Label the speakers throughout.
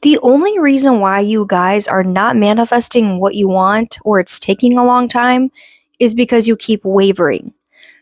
Speaker 1: The only reason why you guys are not manifesting what you want or it's taking a long time is because you keep wavering.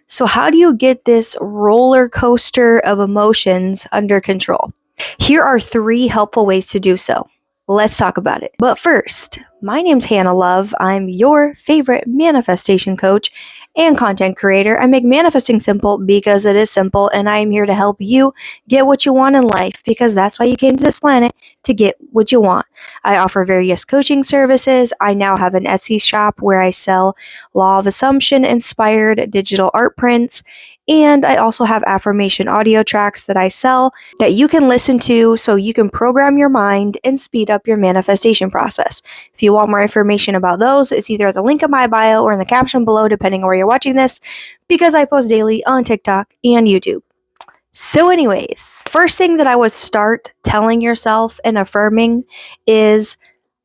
Speaker 1: So, how do you get this roller coaster of emotions under control? Here are 3 helpful ways to do so. Let's talk about it. But first, my name's Hannah Love. I'm your favorite manifestation coach and content creator. I make manifesting simple because it is simple, and I am here to help you get what you want in life because that's why you came to this planet, to get what you want. I offer various coaching services. I now have an Etsy shop where I sell Law of Assumption inspired digital art prints. And I also have affirmation audio tracks that I sell that you can listen to so you can program your mind and speed up your manifestation process. If you want more information about those, it's either at the link in my bio or in the caption below, depending on where you're watching this, because I post daily on TikTok and YouTube. So anyways, first thing that I would start telling yourself and affirming is,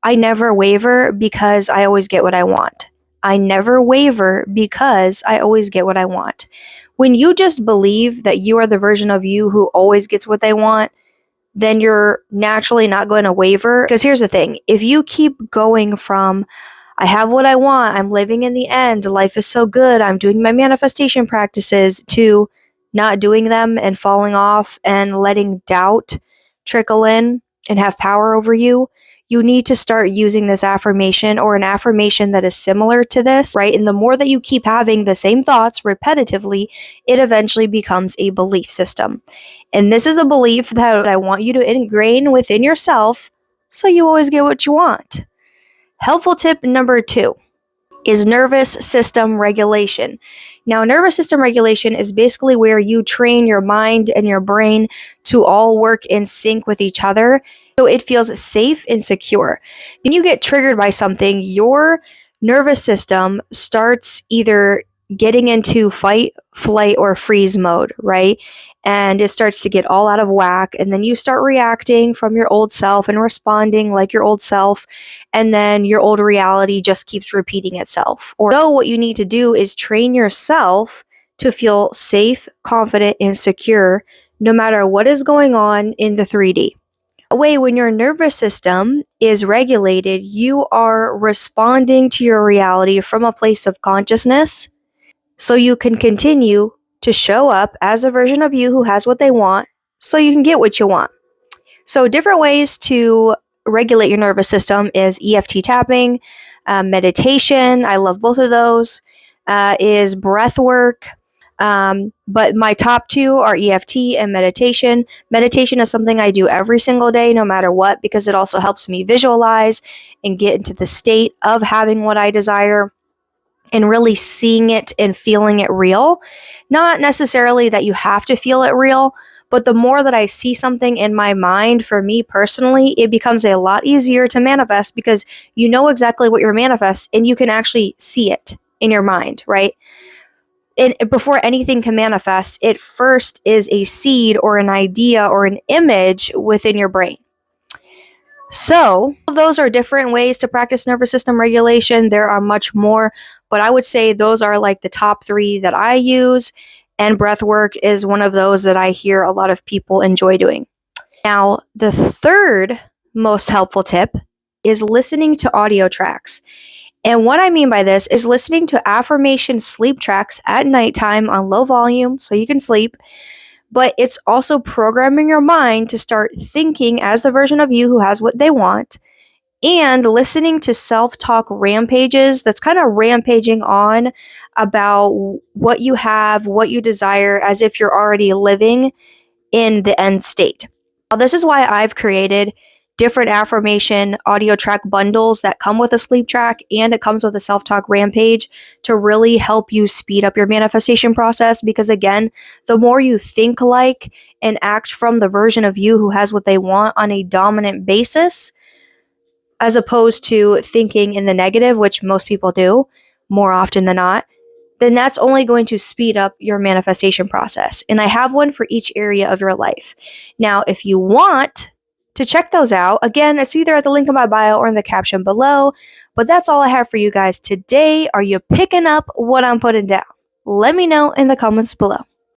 Speaker 1: I never waver because I always get what I want. I never waver because I always get what I want. When you just believe that you are the version of you who always gets what they want, then you're naturally not going to waver. Because here's the thing, if you keep going from, I have what I want, I'm living in the end, life is so good, I'm doing my manifestation practices, to not doing them and falling off and letting doubt trickle in and have power over you, you need to start using this affirmation or an affirmation that is similar to this, right? And the more that you keep having the same thoughts repetitively, it eventually becomes a belief system. And this is a belief that I want you to ingrain within yourself so you always get what you want. Helpful tip number 2 is nervous system regulation. Now, nervous system regulation is basically where you train your mind and your brain to all work in sync with each other so it feels safe and secure. When you get triggered by something, your nervous system starts either getting into fight, flight, or freeze mode, right? And it starts to get all out of whack, and then you start reacting from your old self and responding like your old self, and then your old reality just keeps repeating itself. Or so what you need to do is train yourself to feel safe, confident, and secure no matter what is going on in the 3D. That way, when your nervous system is regulated, you are responding to your reality from a place of consciousness, so you can continue to show up as a version of you who has what they want, so you can get what you want. So different ways to regulate your nervous system is EFT tapping, meditation. I love both of those. Is breath work. But my top 2 are EFT and meditation. Meditation is something I do every single day, no matter what, because it also helps me visualize and get into the state of having what I desire and really seeing it and feeling it real. Not necessarily that you have to feel it real, but the more that I see something in my mind, for me personally, it becomes a lot easier to manifest because you know exactly what you're manifesting and you can actually see it in your mind, right? And before anything can manifest, it first is a seed or an idea or an image within your brain. So, those are different ways to practice nervous system regulation. There are much more, but I would say those are like the top 3 that I use, and breath work is one of those that I hear a lot of people enjoy doing. Now, the third most helpful tip is listening to audio tracks. And what I mean by this is listening to affirmation sleep tracks at nighttime on low volume so you can sleep. But it's also programming your mind to start thinking as the version of you who has what they want, and listening to self-talk rampages that's kind of rampaging on about what you have, what you desire, as if you're already living in the end state. Now, this is why I've created different affirmation audio track bundles that come with a sleep track, and it comes with a self-talk rampage to really help you speed up your manifestation process. Because again, the more you think like and act from the version of you who has what they want on a dominant basis, as opposed to thinking in the negative, which most people do more often than not, then that's only going to speed up your manifestation process. And I have one for each area of your life. Now, if you want to check those out, again, it's either at the link in my bio or in the caption below. But that's all I have for you guys today. Are you picking up what I'm putting down? Let me know in the comments below.